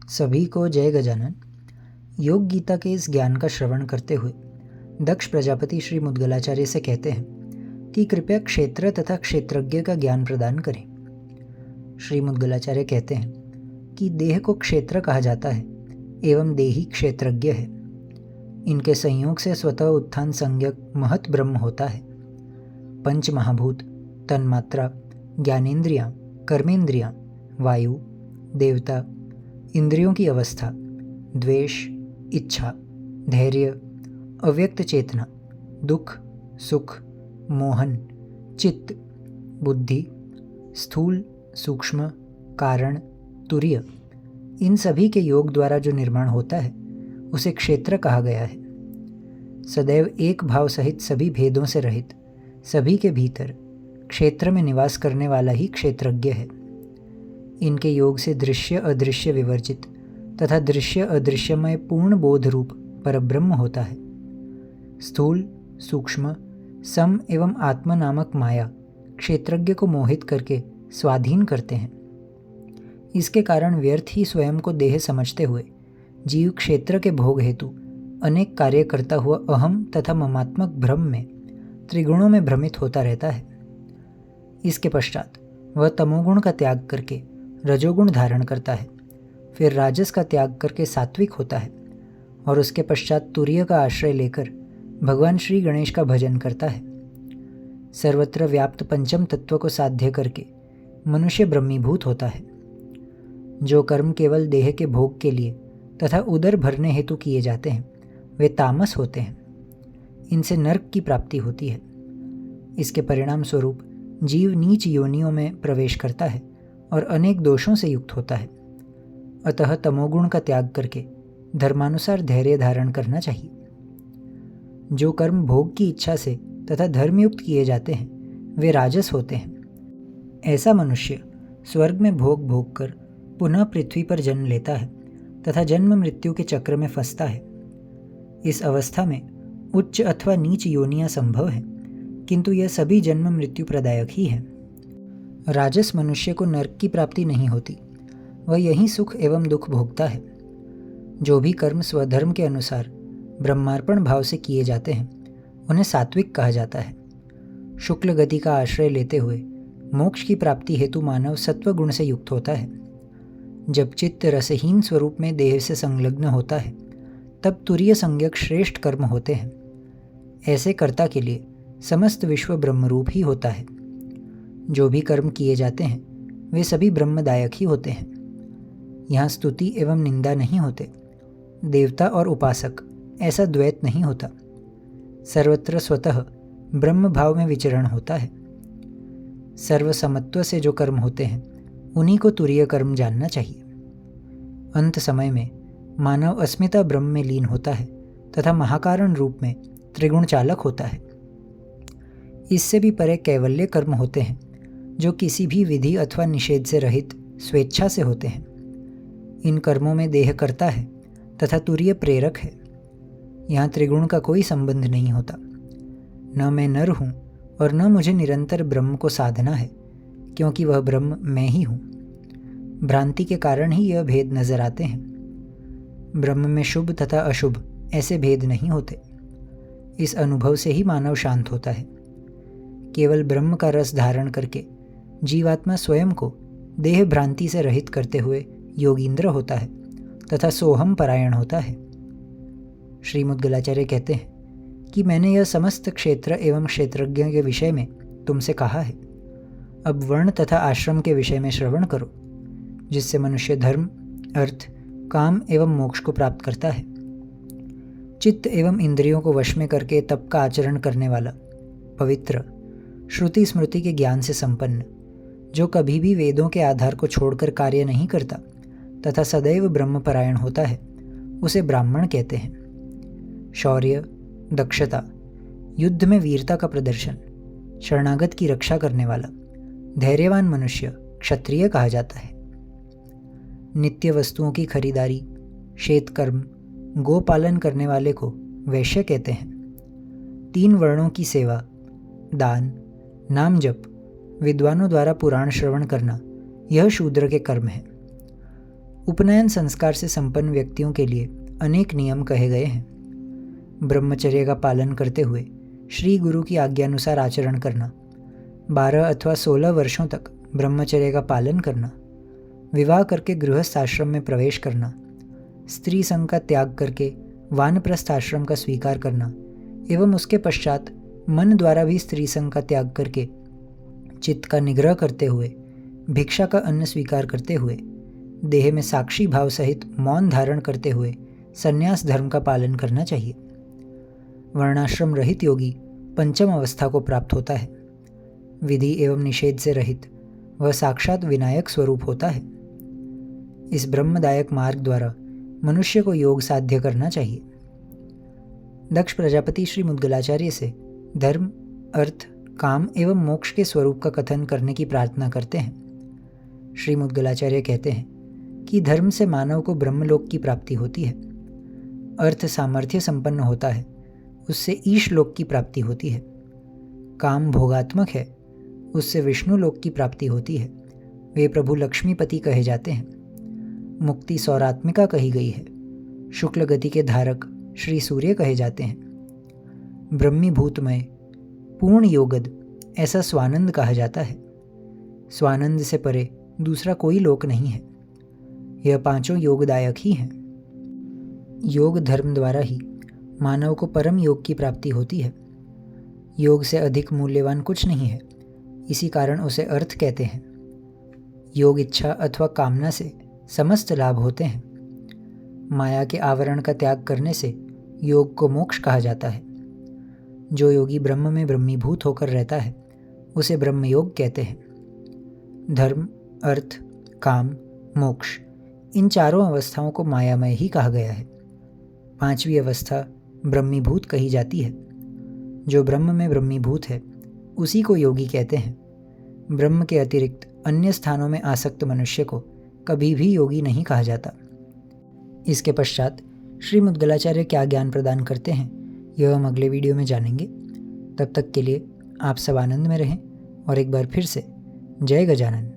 सभी को जय गजानन। योग गीता के इस ज्ञान का श्रवण करते हुए दक्ष प्रजापति श्री मुद्गलाचार्य से कहते हैं कि कृपया क्षेत्र तथा क्षेत्रज्ञ का ज्ञान प्रदान करें। श्री मुद्गलाचार्य कहते हैं कि देह को क्षेत्र कहा जाता है एवं देही क्षेत्रज्ञ है। इनके संयोग से स्वतः उत्थान संज्ञक महत ब्रह्म होता है। पंच महाभूत, तन्मात्रा, ज्ञानेन्द्रियाँ, कर्मेंद्रियाँ, वायु, देवता, इंद्रियों की अवस्था, द्वेष, इच्छा, धैर्य, अव्यक्त चेतना, दुख, सुख, मोहन, चित्त, बुद्धि, स्थूल, सूक्ष्म, कारण, तुर्य, इन सभी के योग द्वारा जो निर्माण होता है उसे क्षेत्र कहा गया है। सदैव एक भाव सहित सभी भेदों से रहित सभी के भीतर क्षेत्र में निवास करने वाला ही क्षेत्रज्ञ है। इनके योग से दृश्य अदृश्य विवर्जित तथा दृश्य अदृश्यमय पूर्ण बोध रूप परब्रह्म होता है। स्थूल, सूक्ष्म, सम एवं आत्मा नामक माया क्षेत्रज्ञ को मोहित करके स्वाधीन करते हैं। इसके कारण व्यर्थ ही स्वयं को देह समझते हुए जीव क्षेत्र के भोग हेतु अनेक कार्य करता हुआ अहम तथा ममात्मक भ्रम में त्रिगुणों में भ्रमित होता रहता है। इसके पश्चात वह तमोगुण का त्याग करके रजोगुण धारण करता है, फिर राजस का त्याग करके सात्विक होता है और उसके पश्चात तुर्य का आश्रय लेकर भगवान श्री गणेश का भजन करता है। सर्वत्र व्याप्त पंचम तत्व को साध्य करके मनुष्य ब्रह्मीभूत होता है। जो कर्म केवल देह के भोग के लिए तथा उदर भरने हेतु किए जाते हैं वे तामस होते हैं। इनसे नरक की प्राप्ति होती है। इसके परिणाम स्वरूप जीव नीच योनियों में प्रवेश करता है और अनेक दोषों से युक्त होता है। अतः तमोगुण का त्याग करके धर्मानुसार धैर्य धारण करना चाहिए। जो कर्म भोग की इच्छा से तथा धर्मयुक्त किए जाते हैं वे राजस होते हैं। ऐसा मनुष्य स्वर्ग में भोग भोग कर पुनः पृथ्वी पर जन्म लेता है तथा जन्म मृत्यु के चक्र में फंसता है। इस अवस्था में उच्च अथवा नीच योनियां संभव है, किंतु यह सभी जन्म मृत्यु प्रदायक ही है। राजस मनुष्य को नरक की प्राप्ति नहीं होती, वह यहीं सुख एवं दुख भोगता है। जो भी कर्म स्वधर्म के अनुसार ब्रह्मार्पण भाव से किए जाते हैं उन्हें सात्विक कहा जाता है। शुक्ल गति का आश्रय लेते हुए मोक्ष की प्राप्ति हेतु मानव सत्व गुण से युक्त होता है। जब चित्त रसहीन स्वरूप में देह से संलग्न होता है तब तुरीय संज्ञक श्रेष्ठ कर्म होते हैं। ऐसे कर्ता के लिए समस्त विश्व ब्रह्मरूप ही होता है। जो भी कर्म किए जाते हैं वे सभी ब्रह्मदायक ही होते हैं। यहाँ स्तुति एवं निंदा नहीं होते। देवता और उपासक ऐसा द्वैत नहीं होता। सर्वत्र स्वतः ब्रह्म भाव में विचरण होता है। सर्वसमत्व से जो कर्म होते हैं उन्हीं को तुरीय कर्म जानना चाहिए। अंत समय में मानव अस्मिता ब्रह्म में लीन होता है तथा महाकारण रूप में त्रिगुण चालक होता है। इससे भी परे कैवल्य कर्म होते हैं जो किसी भी विधि अथवा निषेध से रहित स्वेच्छा से होते हैं। इन कर्मों में देह करता है तथा तुरीय प्रेरक है। यहाँ त्रिगुण का कोई संबंध नहीं होता। न मैं नर हूँ और न मुझे निरंतर ब्रह्म को साधना है, क्योंकि वह ब्रह्म मैं ही हूँ। भ्रांति के कारण ही यह भेद नजर आते हैं। ब्रह्म में शुभ तथा अशुभ ऐसे भेद नहीं होते। इस अनुभव से ही मानव शांत होता है। केवल ब्रह्म का रस धारण करके जीवात्मा स्वयं को देह भ्रांति से रहित करते हुए योगींद्र होता है तथा सोहम परायण होता है। श्री मुद्गलाचार्य कहते हैं कि मैंने यह समस्त क्षेत्र एवं क्षेत्रज्ञ के विषय में तुमसे कहा है। अब वर्ण तथा आश्रम के विषय में श्रवण करो, जिससे मनुष्य धर्म, अर्थ, काम एवं मोक्ष को प्राप्त करता है। चित्त एवं इंद्रियों को वश में करके तप का आचरण करने वाला, पवित्र, श्रुति स्मृति के ज्ञान से संपन्न, जो कभी भी वेदों के आधार को छोड़कर कार्य नहीं करता तथा सदैव ब्रह्मपरायण होता है, उसे ब्राह्मण कहते हैं। शौर्य, दक्षता, युद्ध में वीरता का प्रदर्शन, शरणागत की रक्षा करने वाला, धैर्यवान मनुष्य क्षत्रिय कहा जाता है। नित्य वस्तुओं की खरीदारी, शेतकर्म, गोपालन करने वाले को वैश्य कहते हैं। 3 वर्णों की सेवा, दान, नाम जप, विद्वानों द्वारा पुराण श्रवण करना, यह शूद्र के कर्म है। उपनयन संस्कार से संपन्न व्यक्तियों के लिए अनेक नियम कहे गए हैं। ब्रह्मचर्य का पालन करते हुए श्री गुरु की आज्ञानुसार आचरण करना, 12 अथवा 16 वर्षों तक ब्रह्मचर्य का पालन करना, विवाह करके गृहस्थ आश्रम में प्रवेश करना, स्त्री संग का त्याग करके वानप्रस्थ आश्रम का स्वीकार करना एवं उसके पश्चात मन द्वारा भी स्त्री संग का त्याग करके चित्त का निग्रह करते हुए भिक्षा का अन्न स्वीकार करते हुए देह में साक्षी भाव सहित मौन धारण करते हुए संन्यास धर्म का पालन करना चाहिए। वर्णाश्रम रहित योगी पंचम अवस्था को प्राप्त होता है। विधि एवं निषेध से रहित वह साक्षात विनायक स्वरूप होता है। इस ब्रह्मदायक मार्ग द्वारा मनुष्य को योग साध्य करना चाहिए। दक्ष प्रजापति श्री मुद्गलाचार्य से धर्म, अर्थ, काम एवं मोक्ष के स्वरूप का कथन करने की प्रार्थना करते हैं। श्री मुद्गलाचार्य कहते हैं कि धर्म से मानव को ब्रह्मलोक की प्राप्ति होती है, अर्थ सामर्थ्य संपन्न होता है, उससे ईश लोक की प्राप्ति होती है, काम भोगात्मक है, उससे विष्णु लोक की प्राप्ति होती है, वे प्रभु लक्ष्मीपति कहे जाते हैं, मुक्ति सौरात्मिका कही गई है, शुक्ल गति के धारक श्री सूर्य कहे जाते हैं, ब्रह्मीभूतमय पूर्ण योगद ऐसा स्वानंद कहा जाता है। स्वानंद से परे दूसरा कोई लोक नहीं है। यह पांचों योगदायक ही हैं। योग धर्म द्वारा ही मानव को परम योग की प्राप्ति होती है। योग से अधिक मूल्यवान कुछ नहीं है, इसी कारण उसे अर्थ कहते हैं। योग इच्छा अथवा कामना से समस्त लाभ होते हैं। माया के आवरण का त्याग करने से योग को मोक्ष कहा जाता है। जो योगी ब्रह्म में ब्रह्मीभूत होकर रहता है उसे ब्रह्मयोग कहते हैं। धर्म, अर्थ, काम, मोक्ष इन चारों अवस्थाओं को मायामय ही कहा गया है। पांचवी अवस्था ब्रह्मीभूत कही जाती है। जो ब्रह्म में ब्रह्मीभूत है उसी को योगी कहते हैं। ब्रह्म के अतिरिक्त अन्य स्थानों में आसक्त मनुष्य को कभी भी योगी नहीं कहा जाता। इसके पश्चात श्री मुद्गलाचार्य क्या ज्ञान प्रदान करते हैं यह हम अगले वीडियो में जानेंगे। तब तक के लिए आप सब आनंद में रहें और एक बार फिर से जय गजानन।